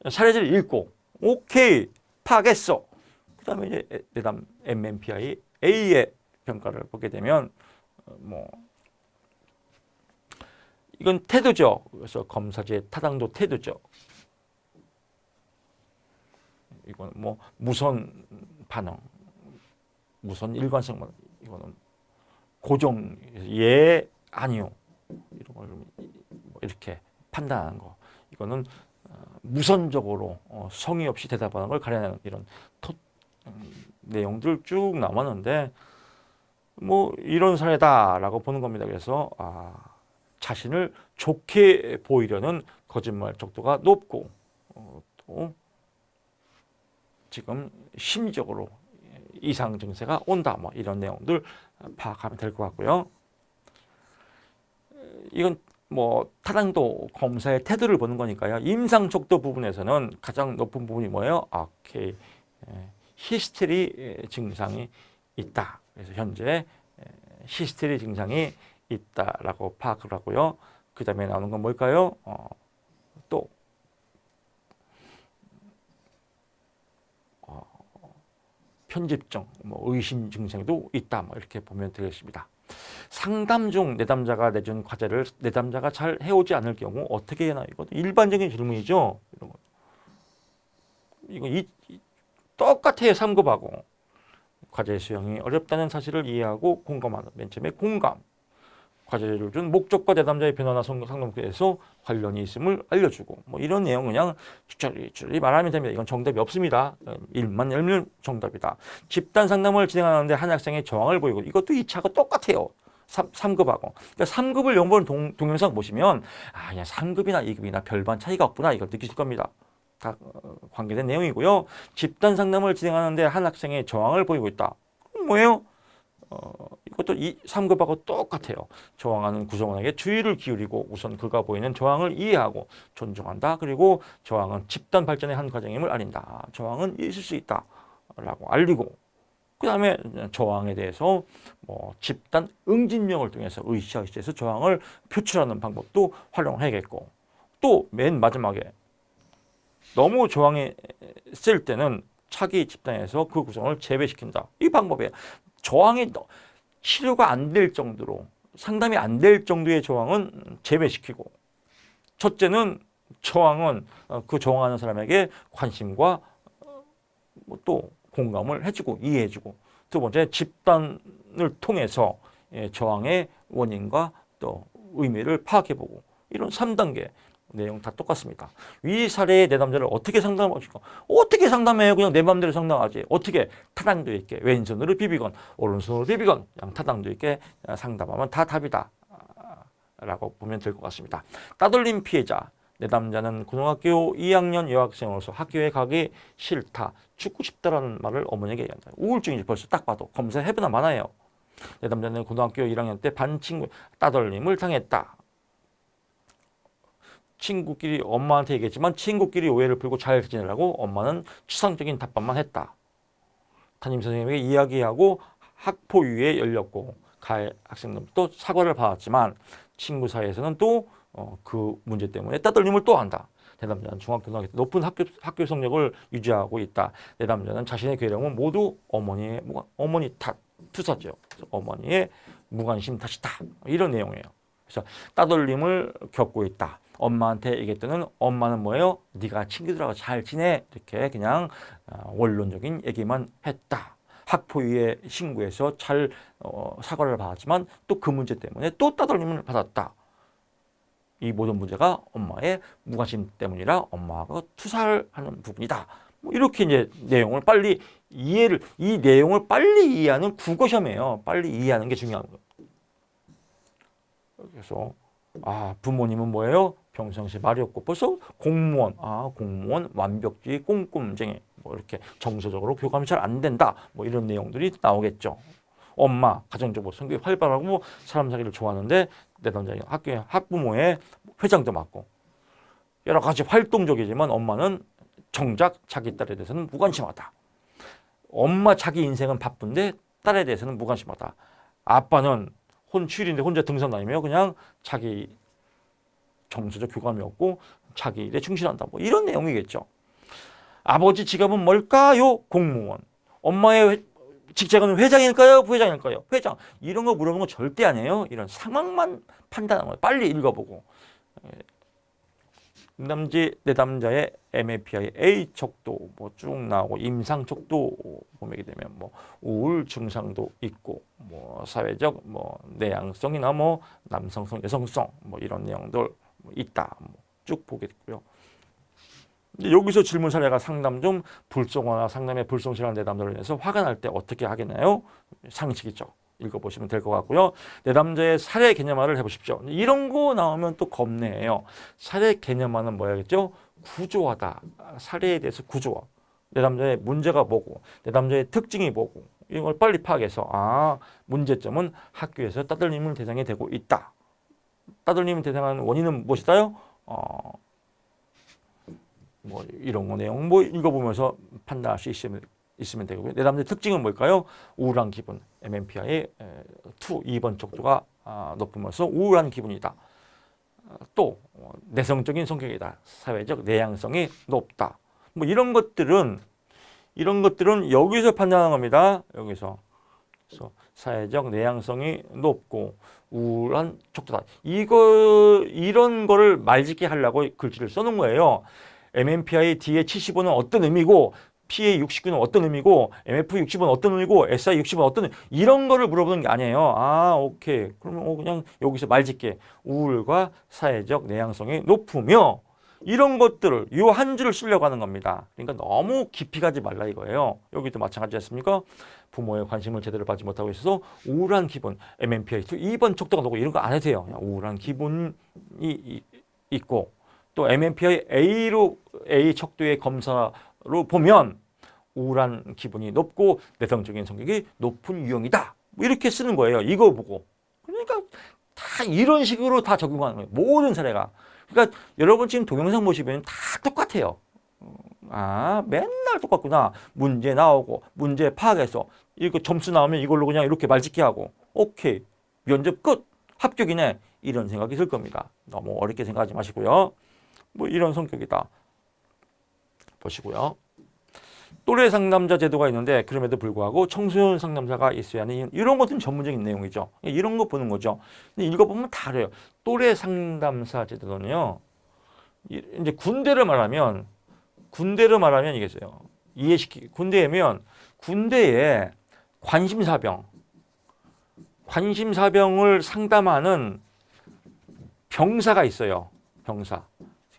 사례를 읽고 오케이 파악했어. 그 다음에 이제 내담 MMPI A의 평가를 보게 되면 이건 태도죠. 그래서 검사지의 타당도 태도죠. 이건 뭐 무선 반응, 무선 일관성 이거는 고정 아니요 이런 걸 이렇게 판단하는 거 이거는 무선적으로 성의 없이 대답하는 걸 가려내는 이런 내용들 쭉 남았는데 뭐 이런 사례다라고 보는 겁니다. 그래서 자신을 좋게 보이려는 거짓말 척도가 높고 또 지금 심리적으로 이상 증세가 온다 뭐 이런 내용들 파악하면 될 것 같고요. 이건 뭐 타당도 검사의 태도를 보는 거니까요. 임상 척도 부분에서는 가장 높은 부분이 뭐예요? 오케이. 히스테리 증상이 있다. 그래서 현재 히스테리 증상이 있다라고 파악을 하고요. 그 다음에 나오는 건 뭘까요? 또 편집증, 뭐 의심 증상도 있다. 뭐 이렇게 보면 되겠습니다. 상담 중 내담자가 내준 과제를 내담자가 잘 해오지 않을 경우 어떻게 해나 이것도 일반적인 질문이죠. 이런 거. 똑같아요. 3급하고 과제 수행이 어렵다는 사실을 이해하고 공감하는 맨 처음에 공감. 과제를 준 목적과 내담자의 변화나 상담에서 관련이 있음을 알려주고 뭐 이런 내용 그냥 추리 말하면 됩니다. 이건 정답이 없습니다. 일만 열면 정답이다. 집단 상담을 진행하는데 한 학생의 저항을 보이고 이것도 2차가 똑같아요. 3급하고. 그러니까 3급을 연본 동영상 보시면 그냥 3급이나 2급이나 별반 차이가 없구나 이걸 느끼실 겁니다. 다 관계된 내용이고요. 집단 상담을 진행하는데 한 학생의 저항을 보이고 있다. 뭐예요? 이것도 3급하고 똑같아요. 저항하는 구성원에게 주의를 기울이고 우선 그가 보이는 저항을 이해하고 존중한다. 그리고 저항은 집단 발전의 한 과정임을 알린다. 저항은 있을 수 있다. 라고 알리고 그 다음에 저항에 대해서 뭐 집단 응집령을 통해서 의시에서 저항을 표출하는 방법도 활용해야겠고 또 맨 마지막에 너무 저항이 셀 때는 차기 집단에서 그 구성을 제외시킨다. 이 방법이에요. 저항이 치료가 안 될 정도로 상담이 안 될 정도의 저항은 제외시키고 첫째는 저항은 그 저항하는 사람에게 관심과 또 공감을 해주고 이해해주고 두 번째 집단을 통해서 저항의 원인과 또 의미를 파악해보고 이런 3단계 내용 다 똑같습니다. 위 사례의 내담자를 어떻게 상담하실까? 어떻게 상담해요? 그냥 내 마음대로 상담하지. 어떻게 타당도 있게 왼손으로 비비건 오른손으로 비비건 그냥 타당도 있게 상담하면 다 답이다. 라고 보면 될 것 같습니다. 따돌림 피해자. 내담자는 고등학교 2학년 여학생으로서 학교에 가기 싫다. 죽고 싶다라는 말을 어머니에게 얘기한다. 우울증이지 벌써 딱 봐도 검사해보나 마나요. 내담자는 고등학교 1학년 때 반 친구 따돌림을 당했다. 친구끼리 엄마한테 얘기했지만 친구끼리 오해를 풀고 잘 지내라고 엄마는 추상적인 답변만 했다. 담임선생님에게 이야기하고 학포위에 열렸고 가해 학생들도 사과를 받았지만 친구 사이에서는 또 그 문제 때문에 따돌림을 또 한다. 내담자는 중학교등학교 때 높은 학교 성적을 유지하고 있다. 내담자는 자신의 괴로움은 모두 어머니 탓, 투사죠. 어머니의 무관심 탓이다. 이런 내용이에요. 그래서 따돌림을 겪고 있다. 엄마한테 얘기할 때는 엄마는 뭐예요? 네가 친구들하고 잘 지내. 이렇게 그냥 원론적인 얘기만 했다. 학포위에 신고해서 잘 사과를 받았지만 또 그 문제 때문에 또 따돌림을 받았다. 이 모든 문제가 엄마의 무관심 때문이라 엄마가 투사를 하는 부분이다. 뭐 이렇게 이제 내용을 빨리 이 내용을 빨리 이해하는 국어시험이에요. 빨리 이해하는 게 중요한 거예요. 그래서 부모님은 뭐예요? 평상시 말이 없고 벌써 공무원 완벽주의 꼼꼼쟁이 뭐 이렇게 정서적으로 교감이 잘 안 된다. 뭐 이런 내용들이 나오겠죠. 엄마 가정적으로 성격이 활발하고 사람 사귀를 좋아하는데 내담자가 학교에 학부모의 회장도 맡고 여러 가지 활동적이지만 엄마는 정작 자기 딸에 대해서는 무관심하다. 엄마 자기 인생은 바쁜데 딸에 대해서는 무관심하다. 아빠는 혼출인데 혼자 등산 다니며 그냥 자기 정서적 교감이 없고 자기 일에 충실한다. 뭐 이런 내용이겠죠. 아버지 직업은 뭘까요? 공무원. 엄마의 직책은 회장일까요? 부회장일까요? 회장. 이런 거 물어보는 건 절대 아니에요. 이런 상황만 판단하는 거예요. 빨리 읽어보고. 내담자의 MAPI A 척도 뭐 쭉 나오고 임상 척도 보게 되면 뭐 우울 증상도 있고 뭐 사회적 뭐 내향성이나 뭐 남성성 여성성 뭐 이런 내용들 있다. 쭉 보게 됐고요. 여기서 질문 사례가 상담 중 불성화나 상담의 불성실한 내담자로 인해서 화가 날 때 어떻게 하겠나요? 상식이죠. 읽어보시면 될 것 같고요. 내담자의 사례 개념화를 해보십시오. 이런 거 나오면 또 겁내요. 사례 개념화는 뭐야겠죠? 구조화다. 사례에 대해서 구조화. 내담자의 문제가 뭐고 내담자의 특징이 뭐고 이런 걸 빨리 파악해서 문제점은 학교에서 따돌림을 대상이 되고 있다. 따돌림이 대상하는 원인은 무엇이다요? 뭐 이런 거 내용 뭐 읽어보면서 판단할 수 있으면 되고요. 내담자의 특징은 뭘까요? 우울한 기분, MMPI 2번 척도가 높으면서 우울한 기분이다. 또 내성적인 성격이다. 사회적 내향성이 높다. 뭐 이런 것들은 여기서 판단하는 겁니다. 여기서. 그래서 사회적 내향성이 높고 우울한 척도다. 이런 거를 말짓게 하려고 글씨를 써놓은 거예요. MMPI D의 75는 어떤 의미고 PA 69는 어떤 의미고 MF 60은 어떤 의미고 SI 60은 어떤 의미, 이런 거를 물어보는 게 아니에요. 오케이. 그러면 그냥 여기서 말짓게 우울과 사회적 내향성이 높으며 이런 것들을 이 한 줄을 쓰려고 하는 겁니다. 그러니까 너무 깊이 가지 말라 이거예요. 여기도 마찬가지였습니까? 부모의 관심을 제대로 받지 못하고 있어서 우울한 기분, MMPI 2번 척도가 높고 이런 거 안 해도 돼요. 그냥 우울한 기분이 있고 또 MMPI A 척도의 검사로 보면 우울한 기분이 높고 내성적인 성격이 높은 유형이다. 뭐 이렇게 쓰는 거예요. 이거 보고. 그러니까 다 이런 식으로 다 적용하는 거예요. 모든 사례가. 그러니까 여러분 지금 동영상 보시면 다 똑같아요. 맨날 똑같구나. 문제 나오고 문제 파악해서 이거 점수 나오면 이걸로 그냥 이렇게 말짓기 하고 오케이. 면접 끝. 합격이네. 이런 생각이 들 겁니다. 너무 어렵게 생각하지 마시고요. 뭐 이런 성격이다. 보시고요. 또래 상담자 제도가 있는데 그럼에도 불구하고 청소년 상담사가 있어야 하는 이런 것들은 전문적인 내용이죠. 이런 거 보는 거죠. 근데 읽어보면 다 알아요. 또래 상담사 제도는요. 이제 군대를 말하면 이겠어요. 군대에면 군대에 관심사병을 상담하는 병사가 있어요. 병사.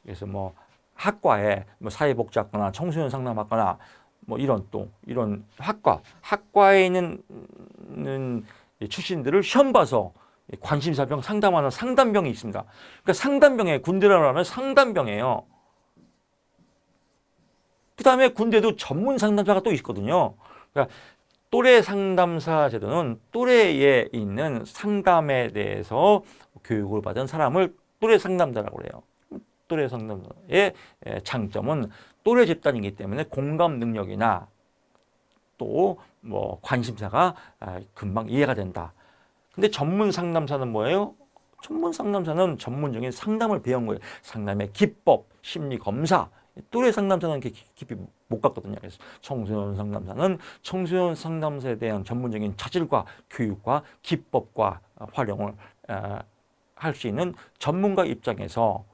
그래서 뭐 학과에 뭐 사회복지학과나 청소년 상담학과나 뭐 이런 학과에 있는 출신들을 시험 봐서 관심사병 상담하는 상담병이 있습니다. 그러니까 상담병에 군대라고 하면 상담병이에요. 그 다음에 군대도 전문 상담사가 또 있거든요. 그러니까 또래 상담사 제도는 또래에 있는 상담에 대해서 교육을 받은 사람을 또래 상담자라고 해요. 또래 상담사의 장점은 또래 집단이기 때문에 공감 능력이나 또 뭐 관심사가 금방 이해가 된다. 근데 전문 상담사는 뭐예요? 전문 상담사는 전문적인 상담을 배운 거예요. 상담의 기법, 심리 검사. 또래 상담사는 이렇게 깊이 못 갔거든요. 그래서 청소년 상담사는 청소년 상담사에 대한 전문적인 자질과 교육과 기법과 활용을 할 수 있는 전문가 입장에서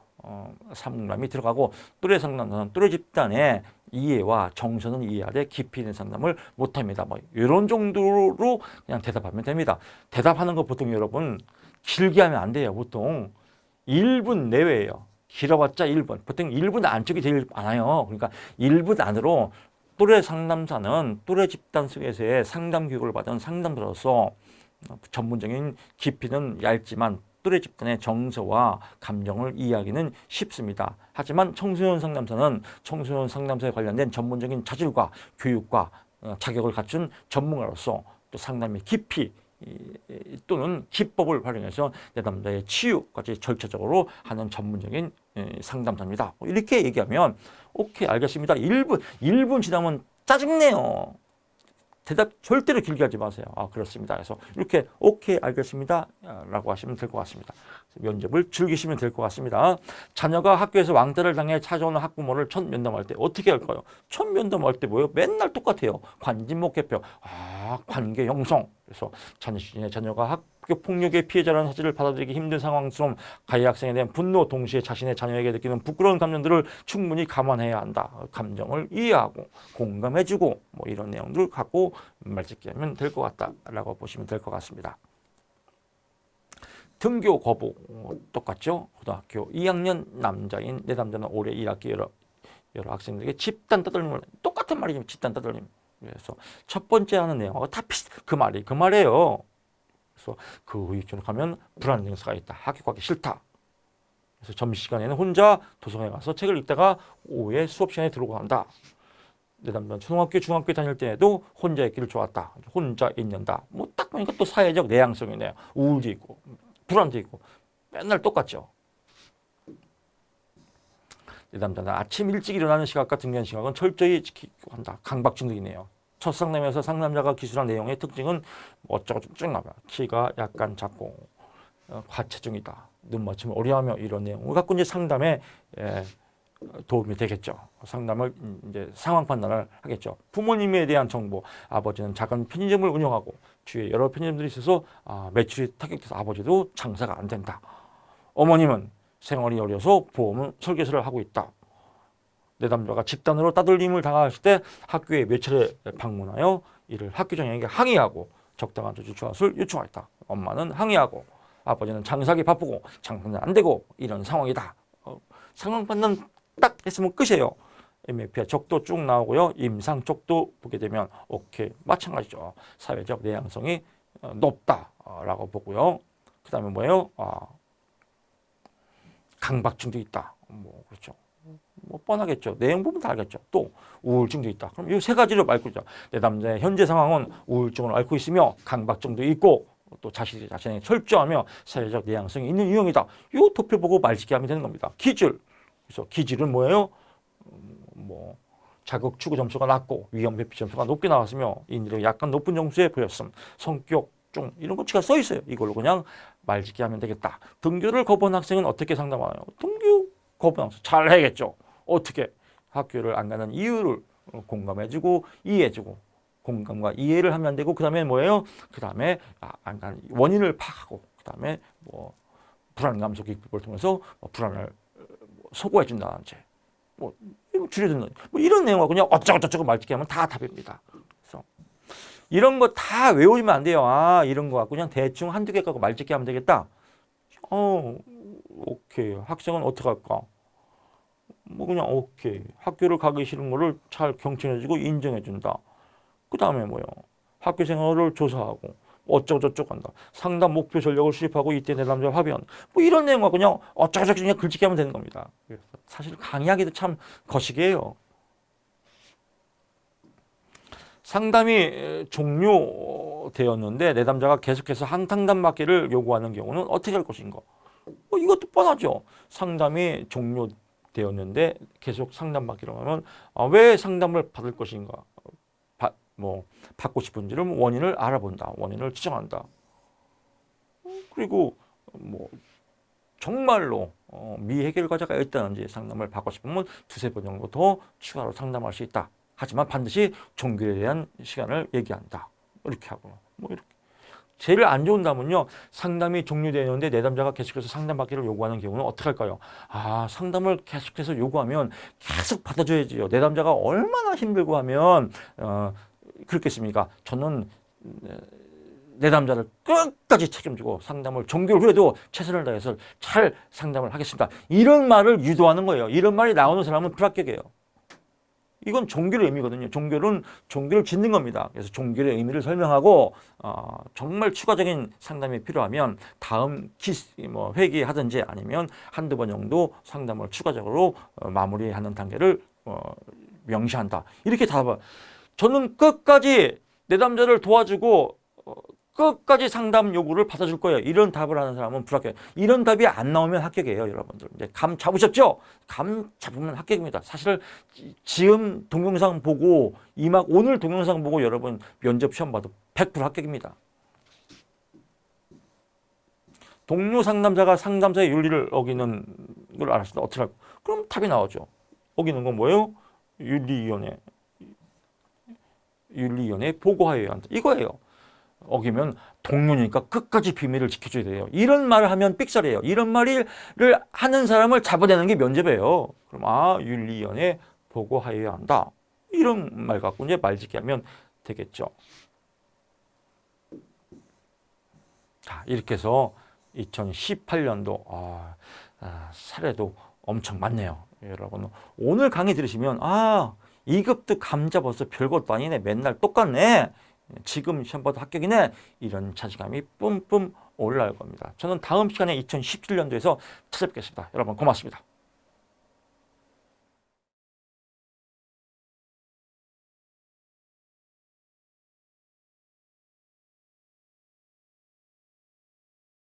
상담이 들어가고 또래 상담사는 또래 집단의 이해와 정서는 이해하되 깊이 있는 상담을 못합니다. 뭐 이런 정도로 그냥 대답하면 됩니다. 대답하는 거 보통 여러분 길게 하면 안 돼요. 보통 1분 내외예요. 길어봤자 1분. 보통 1분 안쪽이 제일 많아요. 그러니까 1분 안으로 또래 상담사는 또래 집단 속에서의 상담 교육을 받은 상담자로서 전문적인 깊이는 얇지만 또래 집단의 정서와 감정을 이해하기는 쉽습니다. 하지만 청소년 상담사는 청소년 상담사에 관련된 전문적인 자질과 교육과 자격을 갖춘 전문가로서 또 상담의 깊이 또는 기법을 활용해서 내담자의 치유까지 절차적으로 하는 전문적인 상담사입니다. 이렇게 얘기하면 오케이 알겠습니다. 1분 지나면 짜증내요. 대답 절대로 길게 하지 마세요. 그렇습니다. 그래서 이렇게 오케이 알겠습니다 라고 하시면 될 것 같습니다. 면접을 즐기시면 될 것 같습니다. 자녀가 학교에서 왕따를 당해 찾아오는 학부모를 첫 면담할 때 어떻게 할까요? 첫 면담할 때 뭐예요? 맨날 똑같아요. 관진목 개표, 관계 형성. 그래서 자녀가 학교 폭력의 피해자라는 사실을 받아들이기 힘든 상황처럼 가해 학생에 대한 분노, 동시에 자신의 자녀에게 느끼는 부끄러운 감정들을 충분히 감안해야 한다. 감정을 이해하고 공감해주고 뭐 이런 내용들을 갖고 말짓기 하면 될 것 같다라고 보시면 될 것 같습니다. 등교 거부 똑같죠. 고등학교 2학년 남자인 내담자는 올해 1학기 여러 학생들에게 집단 떠들림을 똑같은 말이죠. 집단 떠들림. 그래서 첫 번째 하는 내용하고 다 그 말이에요. 그래서 그 후유증을 가면 불안 증세가 있다. 학교 가기 싫다. 그래서 점심시간에는 혼자 도서관에 가서 책을 읽다가 오후에 수업 시간에 들어오고 한다. 내담자는 초등학교, 중학교 다닐 때에도 혼자 있기를 좋았다. 혼자 있는다. 뭐 딱 보니까 또 사회적 내향성이네요. 우울도 있고 불안도 있고 맨날 똑같죠. 내담자는 아침 일찍 일어나는 시각과 등교하는 시각은 철저히 지키고 한다. 강박증도 있네요. 첫 상담에서 상담자가 기술한 내용의 특징은 어쩌고 쭉 나와요. 키가 약간 작고 과체중이다. 눈 맞춤을 어려워하며 이런 내용을 갖고 이제 상담에 도움이 되겠죠. 상담을 이제 상황 판단을 하겠죠. 부모님에 대한 정보, 아버지는 작은 편의점을 운영하고 주위에 여러 편의점들이 있어서 매출이 타격돼서 아버지도 장사가 안 된다. 어머님은 생활이 어려서 보험 설계서를 하고 있다. 내담자가 집단으로 따돌림을 당했을 때 학교에 몇 차례 방문하여 이를 학교장에게 항의하고 적당한 조치 조합을 요청했다. 엄마는 항의하고 아버지는 장사하기 바쁘고 장사는 안 되고 이런 상황이다. 상황 판단 딱 했으면 끝이에요. MFP와 적도 쭉 나오고요. 임상 적도 보게 되면 오케이 마찬가지죠. 사회적 내향성이 높다라고 보고요. 그 다음에 뭐예요? 강박증도 있다. 뭐 그렇죠. 뭐 뻔하겠죠. 내용 부분 다 알겠죠. 또 우울증도 있다. 그럼 이 세 가지를 앓고 있죠. 내담자의 현재 상황은 우울증을 앓고 있으며 강박증도 있고 또 자신이 철저하며 사회적 내향성이 있는 유형이다. 이 도표 보고 말짓기 하면 되는 겁니다. 기질. 그래서 기질은 뭐예요? 뭐 자극 추구 점수가 낮고 위험 회피 점수가 높게 나왔으며 인지력이 약간 높은 점수에 보였음. 성격 중 이런 것치가 써 있어요. 이걸로 그냥 말짓기 하면 되겠다. 등교를 거부한 학생은 어떻게 상담하나요? 등교 거부한 학생 잘 해야겠죠. 어떻게 학교를 안 가는 이유를 공감해주고 이해해주고 공감과 이해를 하면 되고 그 다음에 뭐예요? 그 다음에 안 가는 원인을 파악하고 그 다음에 뭐 불안감 속 기법을 통해서 불안을 소고해준다든지 뭐 줄여준다 뭐 이런 내용하고 그냥 어쩌고저쩌고 말짓기 하면 다 답입니다. 그래서 이런 거 다 외우면 안 돼요. 이런 거 갖고 그냥 대충 한두 개 갖고 말짓기 하면 되겠다. 오케이. 학생은 어떻게 할까? 뭐 그냥 오케이. 학교를 가기 싫은 거를 잘 경청해주고 인정해준다. 그 다음에 뭐요? 학교 생활을 조사하고 어쩌고저쩌고 한다. 상담 목표 전략을 수립하고 이때 내담자 합의한 뭐 이런 내용과 그냥 어쩌고저쩌고 그냥 글짓기 하면 되는 겁니다. 사실 강의하기도 참 거시기해요. 상담이 종료되었는데 내담자가 계속해서 상담 받기를 요구하는 경우는 어떻게 할 것인가? 이것도 뻔하죠. 상담이 종료되었는데 계속 상담 받기로 하면 왜 상담을 받을 것인가? 받고 싶은지를 원인을 알아본다. 원인을 추정한다. 그리고 뭐 정말로 미해결 과제가 있다는지 상담을 받고 싶으면 두세 번 정도 더 추가로 상담할 수 있다. 하지만 반드시 종교에 대한 시간을 얘기한다. 이렇게 하고 뭐 이렇게. 제일 안 좋은 답은요. 상담이 종료되었는데 내담자가 계속해서 상담받기를 요구하는 경우는 어떻게 할까요? 상담을 계속해서 요구하면 계속 받아줘야지요. 내담자가 얼마나 힘들고 하면 그렇겠습니까? 저는 내담자를 끝까지 책임지고 상담을 종결 후에도 최선을 다해서 잘 상담을 하겠습니다. 이런 말을 유도하는 거예요. 이런 말이 나오는 사람은 불합격이에요. 이건 종교의 의미거든요. 종교를 짓는 겁니다. 그래서 종교의 의미를 설명하고 정말 추가적인 상담이 필요하면 다음 회기하든지 아니면 한두 번 정도 상담을 추가적으로 마무리하는 단계를 명시한다. 이렇게 답을. 저는 끝까지 내담자를 도와주고 끝까지 상담 요구를 받아줄 거예요. 이런 답을 하는 사람은 불합격. 이런 답이 안 나오면 합격이에요, 여러분들. 이제 감 잡으셨죠? 감 잡으면 합격입니다. 사실 지금 동영상 보고 오늘 동영상 보고 여러분 면접 시험 봐도 100% 합격입니다. 동료 상담자가 상담자의 윤리를 어기는 걸 알았을 때 어떻게 할까? 그럼 답이 나오죠. 어기는 건 뭐예요? 윤리위원회에 보고하여야 한다. 이거예요. 어기면 동료니까 끝까지 비밀을 지켜줘야 돼요. 이런 말을 하면 삑살이에요. 이런 말을 하는 사람을 잡아내는 게 면접이에요. 그럼 윤리위원회에 보고하여야 한다. 이런 말 갖고 이제 말짓기 하면 되겠죠. 자, 이렇게 해서 2018년도 사례도 엄청 많네요. 여러분 오늘 강의 들으시면 2급도 감 잡아서 별것도 아니네. 맨날 똑같네. 지금 시험 봐도 합격이네. 이런 자신감이 뿜뿜 올라올 겁니다. 저는 다음 시간에 2017년도에서 찾아뵙겠습니다. 여러분 고맙습니다.